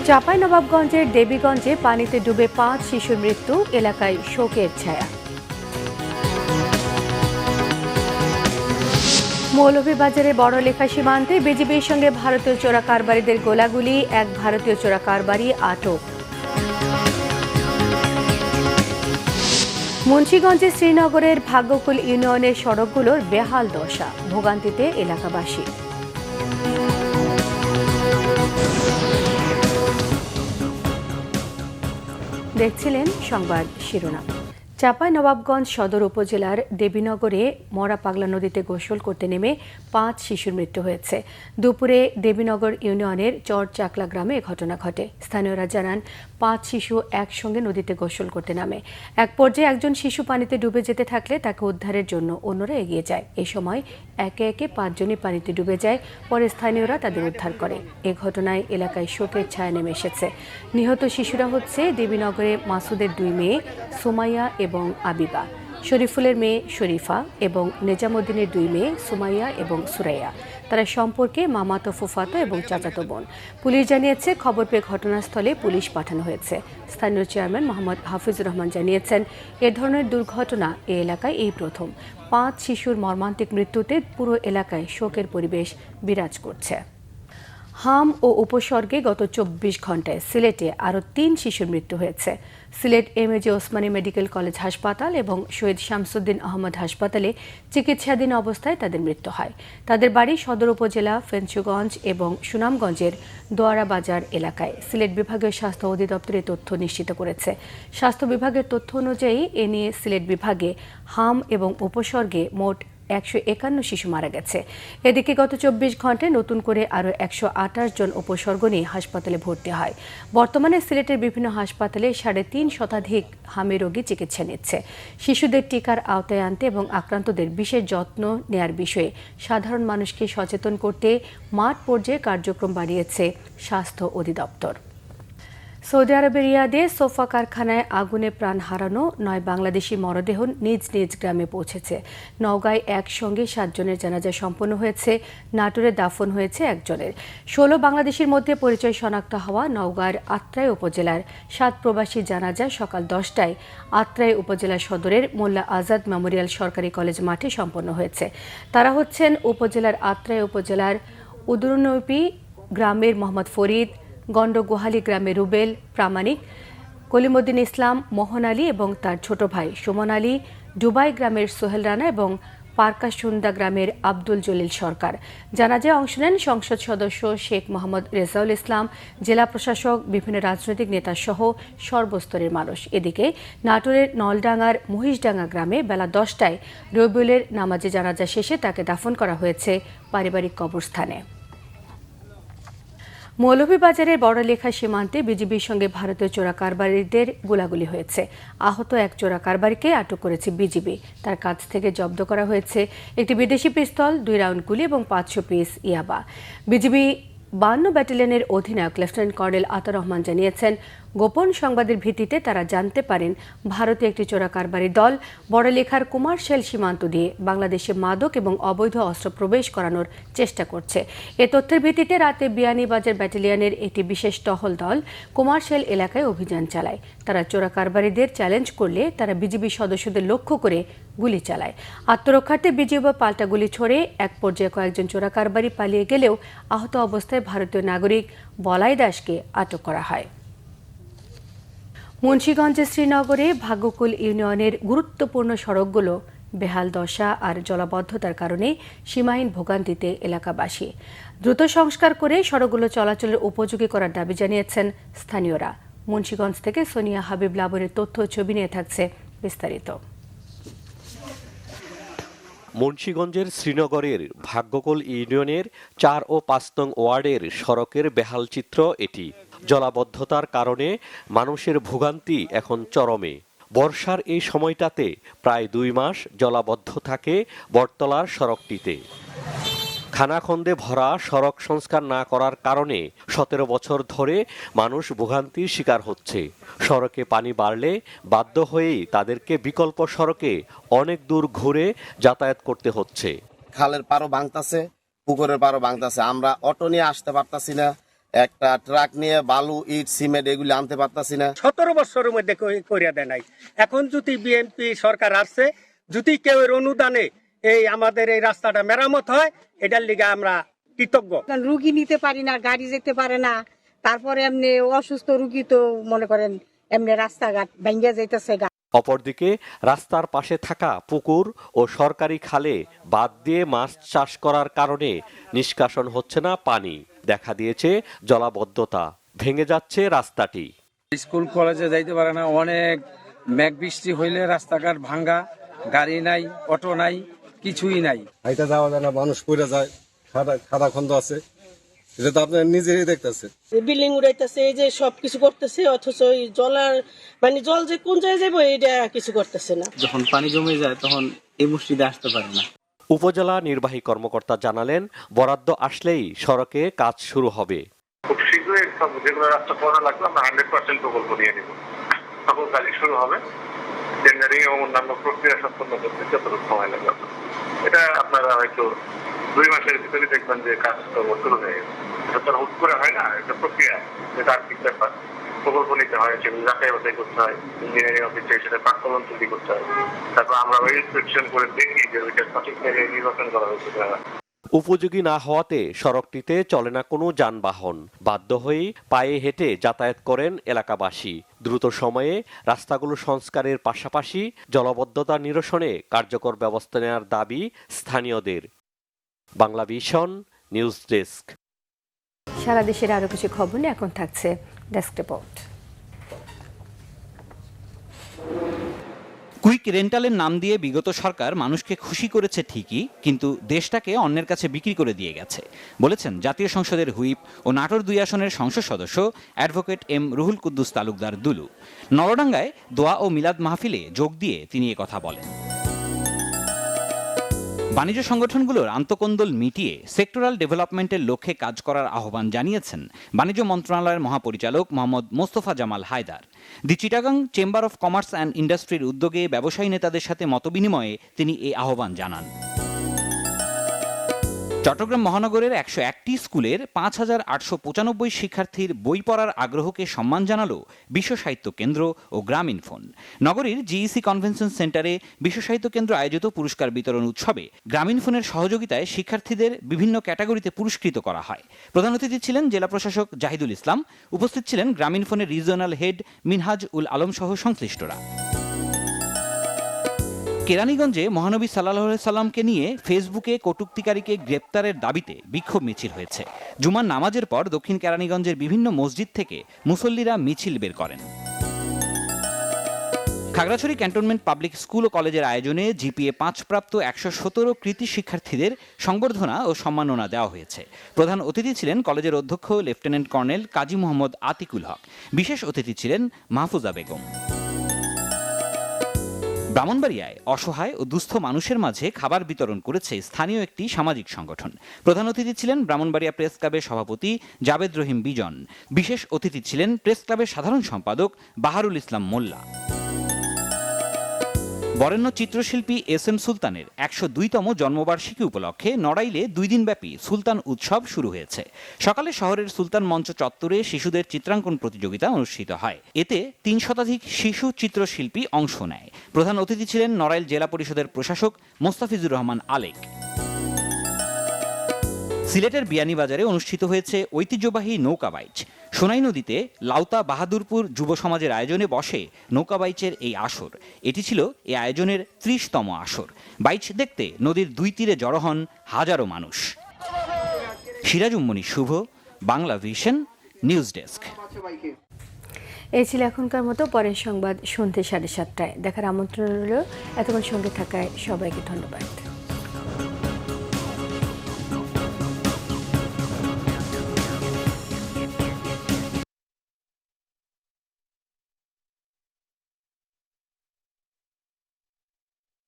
চাঁপাইনবাবগঞ্জের দেবীগঞ্জে পানিতে ডুবে ৫ শিশুর মৃত্যু, এলাকায় শোকের ছায়া। মৌলভীবাজারের বড়লেখা সীমান্তে বিজিবির সঙ্গে ভারতীয় চোরা কারবারিদের গোলাগুলি, এক ভারতীয় চোরা কারবারি আটক। মুন্সিগঞ্জে শ্রীনগরের ভাগ্যকুল ইউনিয়নের সড়কগুলোর বেহাল দশা, ভোগান্তিতে এলাকাবাসী। দেখছিলেন সংবাদ শিরোনাম। চাঁপাইনবাবগঞ্জ সদর উপজেলার দেবীনগরে মরা পাগলা নদীতে গোসল করতে নেমে ৫ শিশুর মৃত্যু হয়েছে। দুপুরে দেবীনগর ইউনিয়নের চর চাকলা গ্রামে এ ঘটনা ঘটে। স্থানীয়রা জানান, ৫ শিশু একসঙ্গে নদীতে গোসল করতে নামে। এক পর্যায়ে একজন শিশু পানিতে ডুবে যেতে থাকলে তাকে উদ্ধারের জন্য অন্যরা এগিয়ে যায়। এ সময় একে একে ৫ জনই পানিতে ডুবে যায়। পরে স্থানীয়রা তাদের উদ্ধার করে। এ ঘটনায় এলাকায় শোকের ছায়া নেমে এসেছে। নিহত শিশুরা হচ্ছে দেবীনগরে মাসুদের ২ মেয়ে সুমাইয়া এবং আবিবা, শরীফুলের মেয়ে শরীফা এবং নেজামুদ্দিনের ২ মেয়ে সুমাইয়া এবং সুরাইয়া। তারা সম্পর্কে মামাতো, ফুফাতো এবং চাচাতো বোন। পুলিশ জানিয়েছে, খবর পেয়ে ঘটনাস্থলে পুলিশ পাঠানো হয়েছে। স্থানীয় চেয়ারম্যান মোহাম্মদ হাফিজুর রহমান জানিয়েছেন, এ ধরনের দুর্ঘটনা এ এলাকায় এই প্রথম। ৫ শিশুর মর্মান্তিক মৃত্যুতে পুরো এলাকায় শোকের পরিবেশ বিরাজ করছে। হাম ও উপসর্গে গত ২৪ ঘন্টায় সিলেটে আরও ৩ শিশুর মৃত্যু হয়েছে। সিলেট এমএজে ওসমানী মেডিকেল কলেজ হাসপাতাল এবং শহীদ শামসুদ্দিন আহমদ হাসপাতালে চিকিৎসাধীন অবস্থায় তাদের মৃত্যু হয়। তাদের বাড়ি সদর উপজেলা ফেঞ্চুগঞ্জ এবং সুনামগঞ্জের দোয়ারা বাজার এলাকায়। সিলেট বিভাগীয় স্বাস্থ্য অধিদপ্তর এই তথ্য নিশ্চিত করেছে। স্বাস্থ্য বিভাগের তথ্য অনুযায়ী এ নিয়ে সিলেট বিভাগে হাম এবং উপসর্গে মোট ১৫১ শিশু মারা গেছে। এদিকে গত ২৪ ঘন্টায় নতুন করে আরও ১২৮ জন উপসর্গ নিয়ে হাসপাতালে ভর্তি হয়। বর্তমানে সিলেটের বিভিন্ন হাসপাতালে ৩.৫ শতাধিক হামি রোগী চিকিৎসা নিচ্ছে। শিশুদের টিকার আওতায় আনতে এবং আক্রান্তদের বিশেষ যত্ন নেয়ার বিষয়ে সাধারণ মানুষকে সচেতন করতে মাঠ পর্যায়ে কার্যক্রম বাড়িয়েছে স্বাস্থ্য অধিদপ্তর। সৌদি আরবের রিয়াদে সোফা কারখানায় আগুনে প্রাণ হারানো ৯ বাংলাদেশি মরদেহ নিজ নিজ গ্রামে পৌঁছেছে। নওগাঁয় একসঙ্গে ৭ জনের জানাজা সম্পন্ন হয়েছে। নাটোরে দাফন হয়েছে একজনের। ১৬ বাংলাদেশির মধ্যে পরিচয় শনাক্ত হওয়া নওগাঁর আত্রাই উপজেলার ৭ প্রবাসী জানাজা সকাল ১০টায় আত্রাই উপজেলা সদরের মোল্লা আজাদ মেমোরিয়াল সরকারি কলেজ মাঠে সম্পন্ন হয়েছে। তারা হচ্ছেন উপজেলার আত্রাই উপজেলার উদুরনৈপি গ্রামের মোহাম্মদ ফরিদ, গন্ডগোহালি গ্রামের রুবেল প্রামাণিক, কলিমুদ্দিন ইসলাম, মোহন আলী এবং তার ছোট ভাই সুমন আলী, ডুবাই গ্রামের সোহেল রানা এবং পারকাসুন্দা গ্রামের আব্দুল জলিল সরকার। জানাজায় অংশ নেন সংসদ সদস্য শেখ মোহাম্মদ রেজাউল ইসলাম, জেলা প্রশাসক, বিভিন্ন রাজনৈতিক নেতা সহ সর্বস্তরের মানুষ। এদিকে নাটোরের নলডাঙ্গার মহিষডাঙ্গা গ্রামে বেলা ১০টায় রবিউলের নামাজে জানাজা শেষে তাকে দাফন করা হয়েছে পারিবারিক কবরস্থানে। মৌলভীবাজারের বড়লেখা সীমান্তে বিজিবির সঙ্গে ভারতীয় চোরা কারবারিদের গোলাগুলি হয়েছে। আহত এক চোরা কারবারিকে আটক করেছে বিজিবি। তার কাছ থেকে জব্দ করা হয়েছে একটি বিদেশি পিস্তল, ২ রাউন্ড গুলি এবং ৫০০ পিস ইয়াবা। বিজিবি ৫২ ব্যাটালিয়নের অধিনায়ক লেফটেন্যান্ট কর্নেল আতার রহমান জানিয়েছেন, গোপন সংবাদের ভিত্তিতে তারা জানতে পারেন ভারতীয় একটি চোরা কারবারি দল বড়লেখার কুমারশেল সীমান্ত দিয়ে বাংলাদেশে মাদক এবং অবৈধ অস্ত্র প্রবেশ করানোর চেষ্টা করছে। এ তথ্যের ভিত্তিতে রাতে বিয়ানীবাজার ব্যাটালিয়নের একটি বিশেষ টহল দল কুমারশেল এলাকায় অভিযান চালায়। তারা চোরা কারবারিদের চ্যালেঞ্জ করলে তারা বিজিবি সদস্যদের লক্ষ্য করে গুলি চালায়। আত্মরক্ষার্থে বিজিবি পাল্টা গুলি ছড়ে এক পর্যায়ে কয়েকজন চোরা কারবারি পালিয়ে গেলেও আহত অবস্থায় ভারতীয় নাগরিক বলাই দাসকে আটক করা হয়। মুন্সিগঞ্জের শ্রীনগরে ভাগ্যকুল ইউনিয়নের গুরুত্বপূর্ণ সড়কগুলো বেহাল দশা আর জলাবদ্ধতার কারণে সীমাহীন ভোগান্তিতে এলাকাবাসী। দ্রুত সংস্কার করে সড়কগুলো চলাচলের উপযোগী করার দাবি জানিয়েছেন স্থানীয়রা। মুন্সিগঞ্জ থেকে সোনিয়া হাবিব লাবরের তথ্য ছবি নিয়ে থাকছে বিস্তারিত। মুন্সিগঞ্জের শ্রীনগরের ভাগ্যকুল ইউনিয়নের ৪ ও ৫ নং ওয়ার্ডের সড়কের বেহাল চিত্র এটি। জলাবদ্ধতার কারণে মানুষের ভোগান্তি এখন চরমে। বর্ষার এই সময়টাতে প্রায় ২ মাস জলাবদ্ধ থাকে বটতলার সড়কটিতে। খানাখন্দে ভরা সড়ক সংস্কার না করার কারণে ১৭ বছর ধরে মানুষ ভোগান্তির শিকার হচ্ছে। সড়কে পানি বাড়লে বাধ্য হয়েই তাদেরকে বিকল্প সড়কে অনেক দূর ঘুরে যাতায়াত করতে হচ্ছে। খালের পাড়ও ভাঙতাছে, পুকুরের পাড়ও ভাঙতাছে। আমরা অটো নিয়ে আসতে পারতাছি না, একটা ট্রাক নিয়ে বালু, ইট, সিমেন্ট এগুলি আনতে পারতাছি না। 17 বছরের মধ্যে করিয়া দেয় নাই। এখন যদি বিএনপি সরকার আসছে, যদি কেউ এর অনুদানে এই আমাদের এই রাস্তাটা মেরামত হয়, এটার লিগে আমরা কৃতজ্ঞ। রুগী নিতে পারি না, গাড়ি যেতে পারে না, তারপরে এমনি অসুস্থ রুগী তো মনে করেন এমনি রাস্তাঘাট ভেঙে যাইতেছে। অপরদিকে রাস্তার পাশে থাকা পুকুর ও সরকারি খালে বাঁধ দিয়ে মাছ চাষ করার কারণে নিষ্কাশন হচ্ছে না পানি। দেখা দিয়েছে জলাবদ্ধতা, ভেঙে যাচ্ছে রাস্তাটি। স্কুল কলেজে যাইতে পারে না, অনেক মেঘ বৃষ্টি হইলে রাস্তাঘাট ভাঙ্গা, গাড়ি নাই, অটো নাই, কিছুই নাই। হাইটা যাওয়া যায় না, মানুষ পড়ে যায়, খাদা খন্দ আছে, এটা তো আপনার নিজেরই দেখতেছে। বিল্ডিং উড়াইতেছে, এই যে সবকিছু করতেছে, অথচ জল যে কোন জায়গায় যাবো এটা কিছু করতেছে না। যখন পানি জমে যায় তখন এই মসজিদে আসতে পারে না। উপজেলা নির্বাহী কর্মকর্তা জানালেন, বরাদ্দ আসলেই সড়কে কাজ শুরু হবে। খুব শীঘ্রই যেগুলো রাস্তা করা লাগবে আমরা 100% প্রকল্প নিয়ে নিব। সকল কাজ শুরু হবে। টেন্ডারিং এবং অন্যান্য প্রক্রিয়া সম্পন্ন করতে যতটুকু সময় লাগবে, এটা আপনারা হয়তো 2 মাসের ভিতরে দেখবেন যে কাজ শুরু হয়ে গেছে। এটা তো হুট করে হয় না, এটা প্রক্রিয়া, যেটা আর্থিক ব্যাপার। প্রকল্প নিতে হয়, সেগুলো যাচাই বাছাই করতে হয়, ইঞ্জিনিয়ারিং অফিসে সেটা প্রাক্কলন তৈরি করতে হয়। তারপর আমরা ওই ইন্সপেকশন করে দেখি যে ওইটা সঠিক জায়গায় নির্বাচন করা হয়েছে। উপযোগী না হওয়াতে সড়কটিতে চলে না কোনো যানবাহন, বাধ্য হয়ে পায়ে হেঁটে যাতায়াত করেন এলাকাবাসী। দ্রুত সময়ে রাস্তাগুলো সংস্কারের পাশাপাশি জলাবদ্ধতা নিরসনে কার্যকর ব্যবস্থা নেওয়ার দাবি স্থানীয়দের। Bangla vision news desk. সারা দেশের আরো কিছু খবর নিয়ে এখন থাকছে ডেস্ক রিপোর্ট। কুইক রেন্টালের নাম দিয়ে বিগত সরকার মানুষকে খুশি করেছে ঠিকই, কিন্তু দেশটাকে অন্যের কাছে বিক্রি করে দিয়ে গেছে বলেছেন জাতীয় সংসদের হুইপ ও নাটোর 2 আসনের সংসদ সদস্য অ্যাডভোকেট এম রুহুল কুদ্দুস তালুকদার দুলু। নলডাঙ্গায় দোয়া ও মিলাদ মাহফিলে যোগ দিয়ে তিনি কথা বলেন। বাণিজ্য সংগঠনগুলোর আন্তঃকোন্দল মিটিয়ে সেক্টরাল ডেভেলপমেন্টের লক্ষ্যে কাজ করার আহ্বান জানিয়েছেন বাণিজ্য মন্ত্রণালয়ের মহাপরিচালক Mohammad Mostafa Jamal Haider. The Chittagong chamber of commerce and ইন্ডাস্ট্রির উদ্যোগে ব্যবসায়ী নেতাদের সাথে মতবিনিময়ে তিনি এই আহ্বান জানান। চট্টগ্রাম মহানগরের 101টি স্কুলের 5,895 শিক্ষার্থীর বই পড়ার আগ্রহকে সম্মান জানালো বিশ্ব সাহিত্য কেন্দ্র ও গ্রামীণফোন। নগরীর জিইসি কনভেনশন সেন্টারে বিশ্ব সাহিত্য কেন্দ্র আয়োজিত পুরস্কার বিতরণ উৎসবে গ্রামীণফোনের সহযোগিতায় শিক্ষার্থীদের বিভিন্ন ক্যাটাগরিতে পুরস্কৃত করা হয়। প্রধান অতিথি ছিলেন জেলা প্রশাসক জাহিদুল ইসলাম, উপস্থিত ছিলেন গ্রামীণফোনের রিজিওনাল হেড মিনহাজ উল আলম সহ সংশ্লিষ্টরা। কেরানীগঞ্জে মহানবী সাল্লাল্লাহু আলাইহি সাল্লামকে নিয়ে ফেসবুকে কটূক্তিকারীকে গ্রেপ্তারের দাবিতে বিক্ষোভ মিছিল হয়েছে। জুমার নামাজের পর দক্ষিণ কেরানীগঞ্জের বিভিন্ন মসজিদ থেকে মুসল্লিরা মিছিল বের করেন। খাগড়াছড়ি ক্যান্টনমেন্ট পাবলিক স্কুল ও কলেজের আয়োজনে জিপিএ 5 প্রাপ্ত 117 কৃতি শিক্ষার্থীদের সংবর্ধনা ও সম্মাননা দেওয়া হয়েছে। প্রধান অতিথি ছিলেন কলেজের অধ্যক্ষ লেফটেন্যান্ট কর্নেল কাজী মোহাম্মদ আতিকুল হক। বিশেষ অতিথি ছিলেন মাহফুজা বেগম। ব্রাহ্মণবাড়িয়ায় অসহায় ও দুস্থ মানুষের মাঝে খাবার বিতরণ করেছে স্থানীয় একটি সামাজিক সংগঠন। প্রধান অতিথি ছিলেন ব্রাহ্মণবাড়িয়া প্রেস ক্লাবের সভাপতি জাবেদ রহিম বিজন। বিশেষ অতিথি ছিলেন প্রেস ক্লাবের সাধারণ সম্পাদক বাহারুল ইসলাম মোল্লা। বরেণ্য চিত্রশিল্পী এস এম সুলতানের 102তম জন্মবার্ষিকী উপলক্ষে নড়াইলে 2 দিনব্যাপী সুলতান উৎসব শুরু হয়েছে। সকালে শহরের সুলতান মঞ্চ চত্বরে শিশুদের চিত্রাঙ্কন প্রতিযোগিতা অনুষ্ঠিত হয়। এতে 3 শতাধিক শিশু চিত্রশিল্পী অংশ নেয়। প্রধান অতিথি ছিলেন নড়াইল জেলা পরিষদের প্রশাসক মোস্তাফিজুর রহমান আলেক। সিলেটের বিয়ানীবাজারে অনুষ্ঠিত হয়েছে ঐতিহ্যবাহী নৌকা বাইচ। সোনাই নদীতে লাউতা বাহাদুরপুর যুব সমাজের আয়োজনে বসে নৌকা বাইচের এই আসর। এটি ছিল এই আয়োজনের 30তম আসর। বাইচ দেখতে নদীর 2 তীরে জড়ো হন হাজারো মানুষ। সিরাজ উম্মনি শুভ, বাংলা ভিশন নিউজ ডেস্ক। এই ছিল এখনকার মতো। পরের সংবাদ সন্ধ্যে 7:30টায় দেখার আমন্ত্রণ রইল। এতক্ষণ সঙ্গে থাকায় সবাইকে ধন্যবাদ।